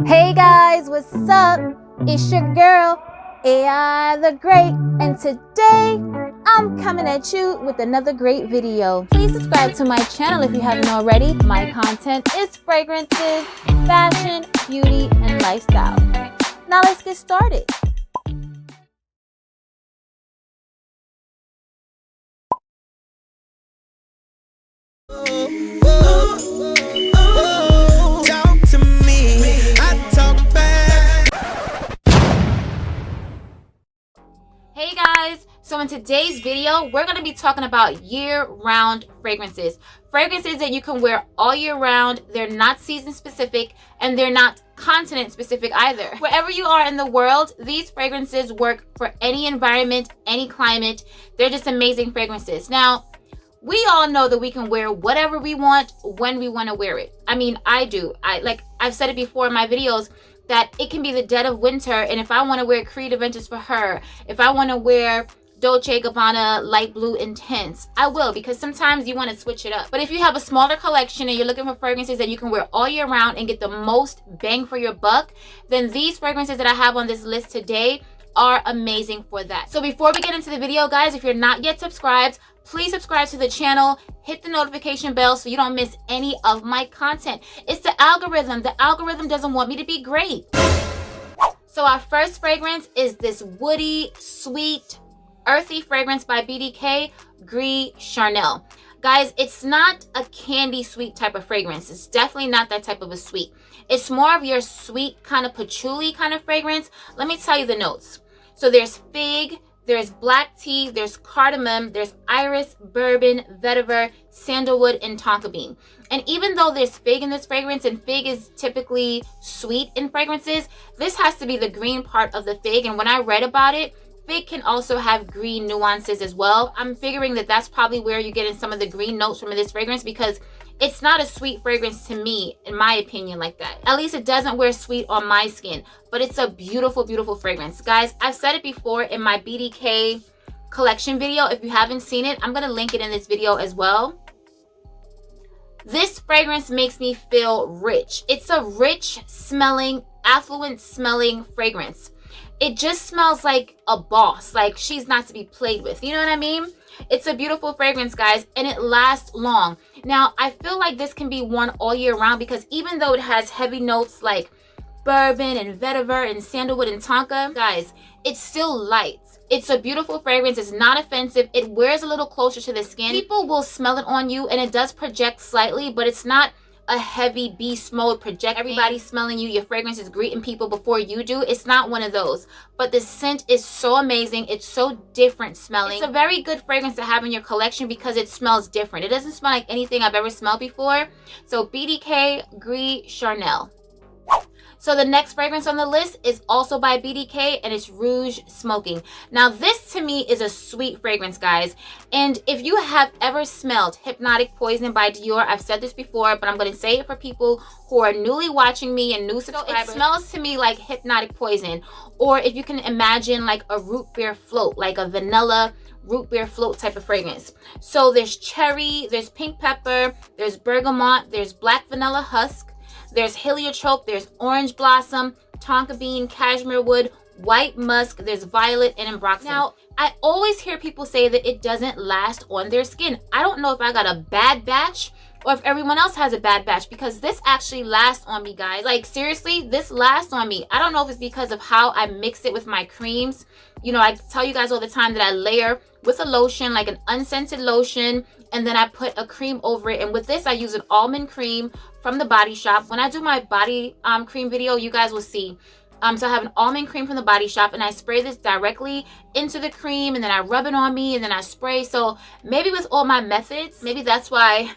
Hey guys, what's up? It's your girl, AI the Great, and today I'm coming at you with another great video. Please subscribe to my channel if you haven't already. My content is fragrances, fashion, beauty, and lifestyle. Now let's get started. Hey guys, so in today's video, we're going to be talking about year-round fragrances. Fragrances that you can wear all year round. They're not season specific and they're not continent specific either. Wherever you are in the world, these fragrances work for any environment, any climate. They're just amazing fragrances. Now, we all know that we can wear whatever we want when we want to wear it. I mean, I do. I've said it before in my videos, that it can be the dead of winter, and if I want to wear Creed Adventures for her, if I want to wear Dolce & Gabbana Light Blue Intense, I will, because sometimes you want to switch it up. But if you have a smaller collection and you're looking for fragrances that you can wear all year round and get the most bang for your buck, then these fragrances that I have on this list today are amazing for that. So before we get into the video, guys, if you're not yet subscribed, please subscribe to the channel, hit the notification bell so you don't miss any of my content. It's the algorithm. The algorithm doesn't want me to be great. So our first fragrance is this woody, sweet, earthy fragrance by BDK, Green Charnel. Guys, it's not a candy sweet type of fragrance. It's definitely not that type of a sweet. It's more of your sweet kind of patchouli kind of fragrance. Let me tell you the notes. So there's fig, there's black tea, there's cardamom, there's iris, bourbon, vetiver, sandalwood, and tonka bean. And even though there's fig in this fragrance, and fig is typically sweet in fragrances, this has to be the green part of the fig. And when I read about it, fig can also have green nuances as well. I'm figuring that that's probably where you're getting some of the green notes from this fragrance, because it's not a sweet fragrance to me, in my opinion, like that. At least it doesn't wear sweet on my skin, but it's a beautiful, beautiful fragrance. Guys, I've said it before in my BDK collection video. If you haven't seen it, I'm gonna link it in this video as well. This fragrance makes me feel rich. It's a rich smelling, affluent smelling fragrance. It just smells like a boss, like she's not to be played with. You know what I mean? It's a beautiful fragrance, guys, and it lasts long. Now, I feel like this can be worn all year round, because even though it has heavy notes like bourbon and vetiver and sandalwood and tonka, guys, it's still light. It's a beautiful fragrance. It's not offensive. It wears a little closer to the skin. People will smell it on you, and it does project slightly, but it's not a heavy beast mode project. Everybody smelling you, your fragrance is greeting people before you do. It's not one of those. But the scent is so amazing. It's so different smelling. It's a very good fragrance to have in your collection because it smells different. It doesn't smell like anything I've ever smelled before. So BDK Green Charnel. So the next fragrance on the list is also by BDK, and it's Rouge Smoking. Now this to me is a sweet fragrance, guys. And if you have ever smelled Hypnotic Poison by Dior, I've said this before, but I'm going to say it for people who are newly watching me and new subscribers. So it smells to me like Hypnotic Poison. Or if you can imagine like a root beer float, like a vanilla root beer float type of fragrance. So there's cherry, there's pink pepper, there's bergamot, there's black vanilla husk, there's heliotrope, there's orange blossom, tonka bean, cashmere wood, white musk, there's violet, and ambroxan. Now, I always hear people say that it doesn't last on their skin. I don't know if I got a bad batch or if everyone else has a bad batch, because this actually lasts on me, guys. Like, seriously, this lasts on me. I don't know if it's because of how I mix it with my creams. You know, I tell you guys all the time that I layer with a lotion, like an unscented lotion, and then I put a cream over it. And with this, I use an almond cream from the Body Shop. When I do my body cream video, you guys will see. So I have an almond cream from the Body Shop, and I spray this directly into the cream, and then I rub it on me, and then I spray. So maybe with all my methods, maybe that's why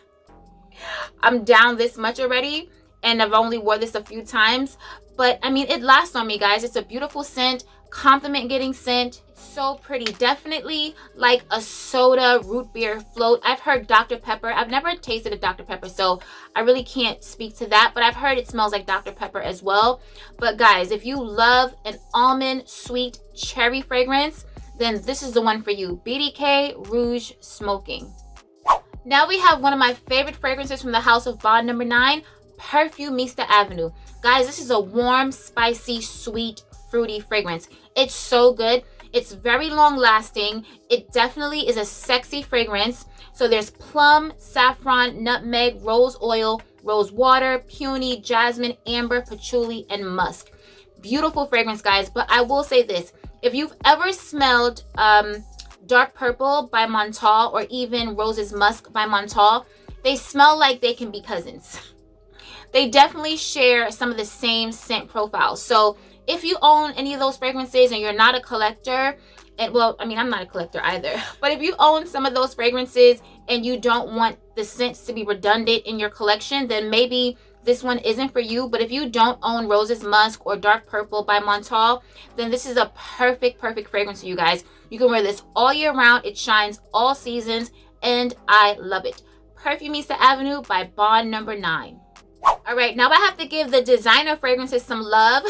I'm down this much already, and I've only wore this a few times. But I mean, it lasts on me, guys. It's a beautiful scent, compliment getting scent. It's so pretty. Definitely like a soda root beer float. I've heard Dr. Pepper. I've never tasted a Dr. Pepper, so I really can't speak to that, but I've heard it smells like Dr. Pepper as well. But guys, if you love an almond sweet cherry fragrance, then this is the one for you. BDK Rouge Smoking. Now we have one of my favorite fragrances from the house of Bond No. 9, Purfumista Ave. Guys, this is a warm, spicy, sweet, fruity fragrance. It's so good. It's very long lasting. It definitely is a sexy fragrance. So there's plum, saffron, nutmeg, rose oil, rose water, peony, jasmine, amber, patchouli, and musk. Beautiful fragrance, guys. But I will say this. If you've ever smelled Dark Purple by Montal or even Rose's Musk by Montal, they smell like they can be cousins. They definitely share some of the same scent profiles. So if you own any of those fragrances and you're not a collector, and well, I mean, I'm not a collector either, but if you own some of those fragrances and you don't want the scents to be redundant in your collection, then maybe this one isn't for you. But if you don't own Rose's Musk or Dark Purple by Montal, then this is a perfect fragrance for you guys. You can wear this all year round. It shines all seasons, and I love it. Purfumista Avenue by Bond No. 9. All right, now I have to give the designer fragrances some love.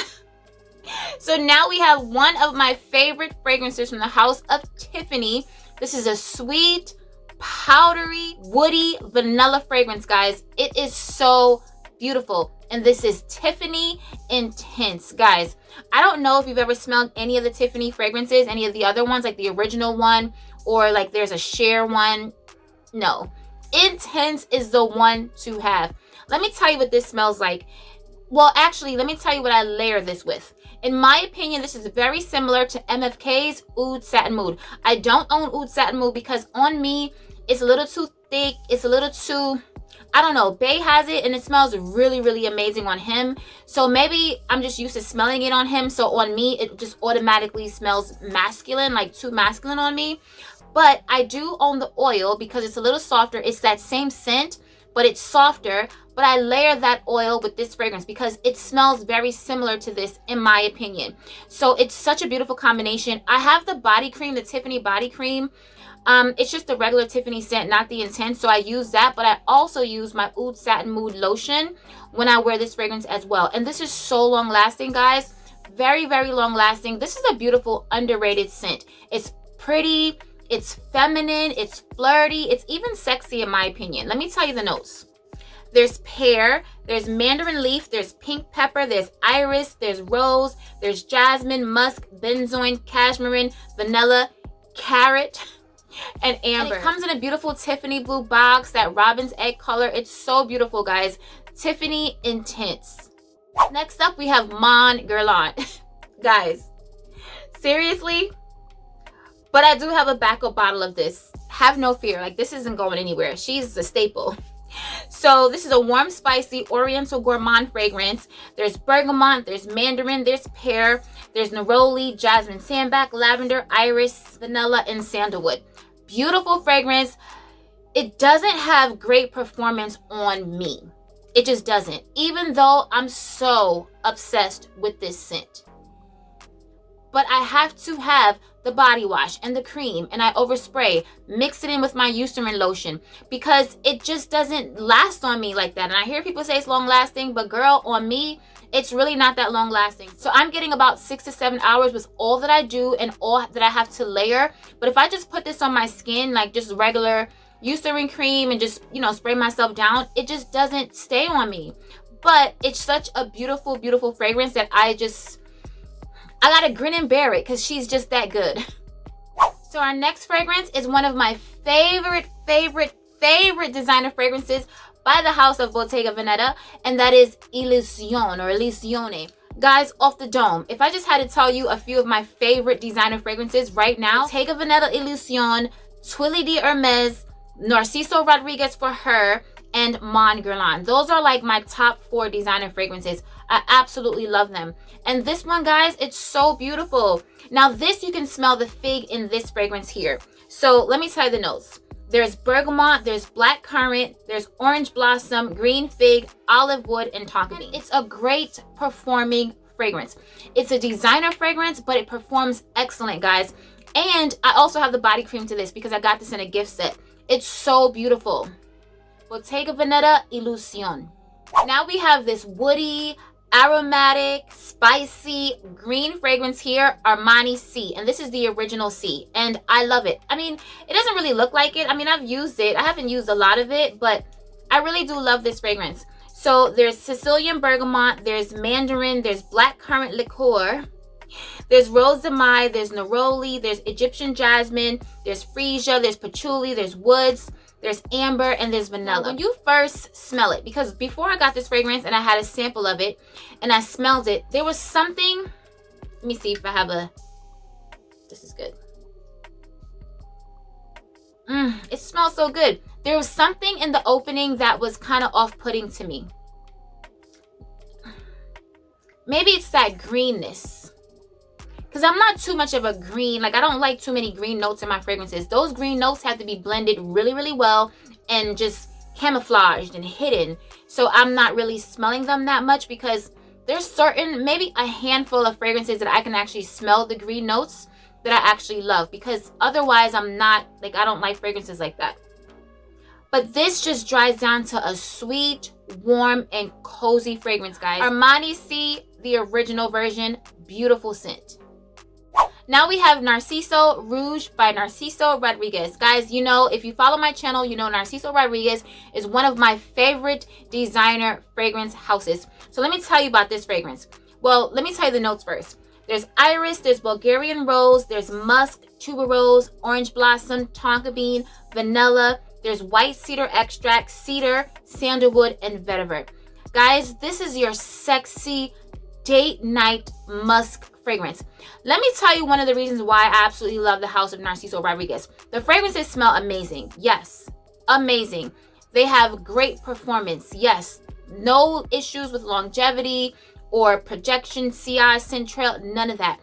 So now we have one of my favorite fragrances from the house of Tiffany. This is a sweet, powdery, woody vanilla fragrance, guys. It is so beautiful. And this is Tiffany Intense. Guys, I don't know if you've ever smelled any of the Tiffany fragrances, any of the other ones, like the original one, or like there's a share one. No. Intense is the one to have. Let me tell you what this smells like. Well, actually, let me tell you what I layer this with. In my opinion, this is very similar to MFK's Oud Satin Mood. I don't own Oud Satin Mood because on me, it's a little too thick. It's a little too, I don't know. Bay has it and it smells really amazing on him. So maybe I'm just used to smelling it on him. So on me, it just automatically smells masculine, like too masculine on me. But I do own the oil because it's a little softer. It's that same scent, but it's softer. But I layer that oil with this fragrance because it smells very similar to this, in my opinion. So it's such a beautiful combination. I have the body cream, the Tiffany body cream. It's just the regular Tiffany scent, not the Intense. So I use that, but I also use my Oud Satin Mood lotion when I wear this fragrance as well. And this is so long lasting, guys. Very long lasting. This is a beautiful, underrated scent. It's pretty, it's feminine, it's flirty, it's even sexy in my opinion. Let me tell you the notes. There's pear, there's mandarin leaf, there's pink pepper, there's iris, there's rose, there's jasmine, musk, benzoin, cashmere, vanilla, carrot, and amber. And it comes in a beautiful Tiffany blue box, that robin's egg color. It's so beautiful, guys. Tiffany Intense. Next up, we have Mon Guerlain. Guys, seriously? But I do have a backup bottle of this. Have no fear. Like, this isn't going anywhere. She's a staple. So this is a warm, spicy, oriental gourmand fragrance. There's bergamot, there's mandarin, there's pear, there's neroli, jasmine, sandalwood, lavender, iris, vanilla, and sandalwood. Beautiful fragrance. It doesn't have great performance on me. It just doesn't. Even though I'm so obsessed with this scent. But I have to have the body wash and the cream, and I overspray, mix it in with my Eucerin lotion because it just doesn't last on me like that. And I hear people say it's long lasting, but girl, on me, it's really not that long lasting. So I'm getting about 6 to 7 hours with all that I do and all that I have to layer. But if I just put this on my skin, like just regular Eucerin cream and just, you know, spray myself down, it just doesn't stay on me. But it's such a beautiful fragrance that I gotta grin and bear it because she's just that good. So our next fragrance is one of my favorite designer fragrances by the house of Bottega Veneta, and that is Illusione or Illusione. Guys, off the dome, if I just had to tell you a few of my favorite designer fragrances right now, Bottega Veneta Illusione, Twilly de Hermes, Narciso Rodriguez for her, and Mon Guerlain. Those are like my top 4 designer fragrances. I absolutely love them. And this one, guys, it's so beautiful. Now this, you can smell the fig in this fragrance here. So let me tell you the notes. There's bergamot, there's black currant, there's orange blossom, green fig, olive wood, and tonka bean. It's a great performing fragrance. It's a designer fragrance, but it performs excellent, guys. And I also have the body cream to this because I got this in a gift set. It's so beautiful. Bottega Veneta Illusione. Now we have this woody, aromatic, spicy, green fragrance here, Armani C. And this is the original C. And I love it. I mean, it doesn't really look like it. I mean, I've used it. I haven't used a lot of it, but I really do love this fragrance. So there's Sicilian bergamot, there's mandarin, there's blackcurrant liqueur, there's rosemai, there's neroli, there's Egyptian jasmine, there's freesia, there's patchouli, there's woods, there's amber, and there's vanilla. When you first smell it, because before I got this fragrance and I had a sample of it and I smelled it, there was something, let me see if I have a, this is good. It smells so good. There was something in the opening that was kind of off-putting to me. Maybe it's that greenness. Because I'm not too much of a green, like I don't like too many green notes in my fragrances. Those green notes have to be blended really, really well and just camouflaged and hidden. So I'm not really smelling them that much because there's certain, maybe a handful of fragrances that I can actually smell the green notes that I actually love, because otherwise I'm not, like I don't like fragrances like that. But this just dries down to a sweet, warm, and cozy fragrance, guys. Armani C, the original version, beautiful scent. Now we have Narciso Rouge by Narciso Rodriguez. Guys, you know, if you follow my channel, you know Narciso Rodriguez is one of my favorite designer fragrance houses. So let me tell you about this fragrance. Well, let me tell you the notes first. There's iris, there's Bulgarian rose, there's musk, tuberose, orange blossom, tonka bean, vanilla, there's white cedar extract, cedar, sandalwood, and vetiver. Guys, this is your sexy date night musk fragrance. Let me tell you one of the reasons why I absolutely love the house of Narciso Rodriguez. The fragrances smell amazing. Yes, amazing. They have great performance. Yes, no issues with longevity or projection, CI, scent trail, none of that.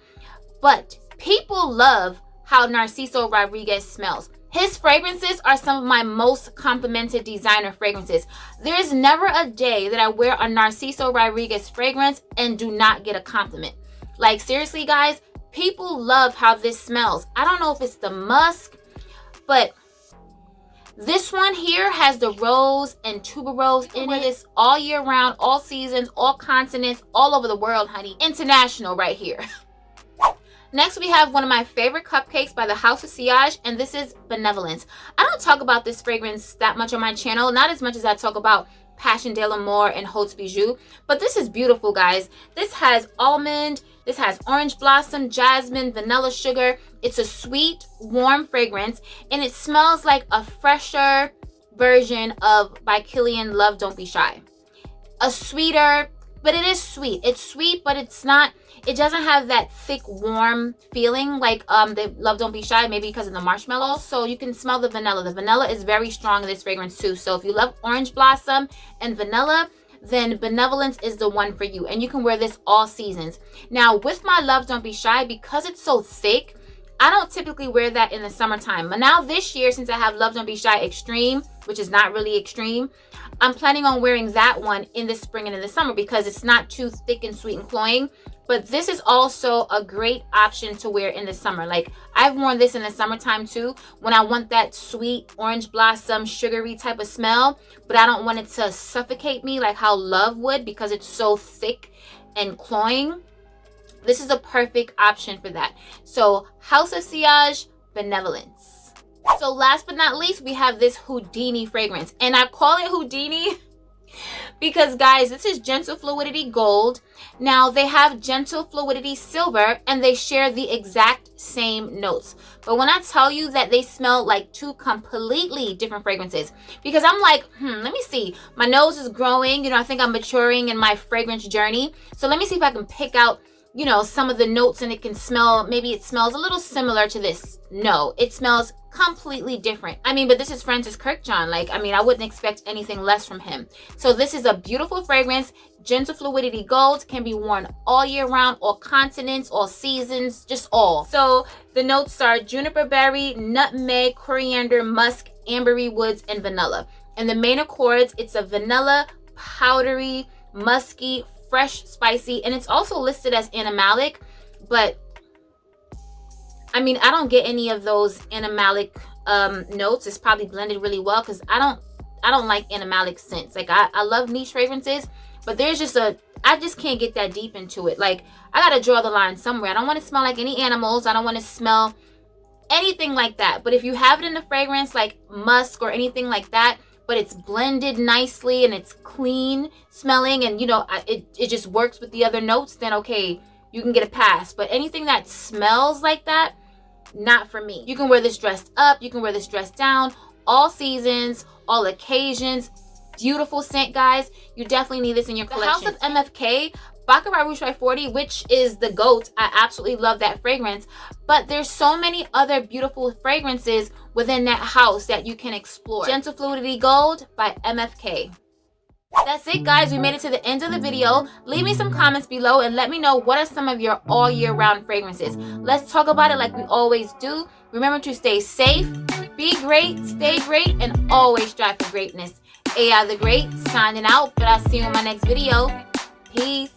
But people love how Narciso Rodriguez smells. His fragrances are some of my most complimented designer fragrances. There's never a day that I wear a Narciso Rodriguez fragrance and do not get a compliment. Like seriously, guys, people love how this smells. I don't know if it's the musk, but this one here has the rose and tuberose in it. It's all year round, all seasons, all continents, all over the world, honey. International right here. Next, we have one of my favorite cupcakes by the House of Sillage, and this is Benevolence. I don't talk about this fragrance that much on my channel, not as much as I talk about Passion de l'Amour and Haute Bijou, but this is beautiful, guys. This has almond, this has orange blossom, jasmine, vanilla sugar. It's a sweet, warm fragrance, and it smells like a fresher version of by Kilian Love Don't Be Shy. A sweeter, but it is sweet. It's sweet, but it's not, it doesn't have that thick, warm feeling like the Love Don't Be Shy, maybe because of the marshmallow. So you can smell the vanilla. The vanilla is very strong in this fragrance too. So if you love orange blossom and vanilla, then Benevolence is the one for you. And you can wear this all seasons. Now, with my Love Don't Be Shy, because it's so thick, I don't typically wear that in the summertime. But now this year, since I have Love Don't Be Shy Extreme, which is not really extreme, I'm planning on wearing that one in the spring and in the summer because it's not too thick and sweet and cloying. But this is also a great option to wear in the summer. Like, I've worn this in the summertime too, when I want that sweet orange blossom, sugary type of smell, but I don't want it to suffocate me like how Love would because it's so thick and cloying. This is a perfect option for that. So, House of Sillage, Benevolence. So, last but not least, we have this Houdini fragrance. And I call it Houdini because, guys, this is Gentle Fluidity Gold. Now, they have Gentle Fluidity Silver, and they share the exact same notes. But when I tell you that they smell like two completely different fragrances, because I'm like, let me see. My nose is growing. You know, I think I'm maturing in my fragrance journey. So let me see if I can pick out, you know, some of the notes and it can smell, maybe it smells a little similar to this. No, it smells completely different. I mean, but this is Francis Kurkdjian. Like, I mean, I wouldn't expect anything less from him. So this is a beautiful fragrance. Gentle Fluidity Gold, can be worn all year round, all continents, all seasons, just all. So the notes are juniper berry, nutmeg, coriander, musk, ambery woods, and vanilla. And the main accords, it's a vanilla, powdery, musky, fresh, spicy, and it's also listed as animalic, but I mean, I don't get any of those animalic notes. It's probably blended really well because I don't like animalic scents. Like, I love niche fragrances, but there's just I just can't get that deep into it. Like, I gotta draw the line somewhere. I don't want to smell like any animals. I don't want to smell anything like that. But if you have it in the fragrance, like musk or anything like that, but it's blended nicely and it's clean smelling, and you know, it just works with the other notes, then okay, you can get a pass. But anything that smells like that, not for me. You can wear this dressed up, you can wear this dressed down, all seasons, all occasions. Beautiful scent, guys. You definitely need this in your collection. The House of MFK, Baccarat Rouge by 40, which is the GOAT. I absolutely love that fragrance. But there's so many other beautiful fragrances within that house that you can explore. Gentle Fluidity Gold by MFK. That's it, guys. We made it to the end of the video. Leave me some comments below and let me know what are some of your all year round fragrances. Let's talk about it like we always do. Remember to stay safe, be great, stay great, and always strive for greatness. AI the Great signing out, but I'll see you in my next video. Peace.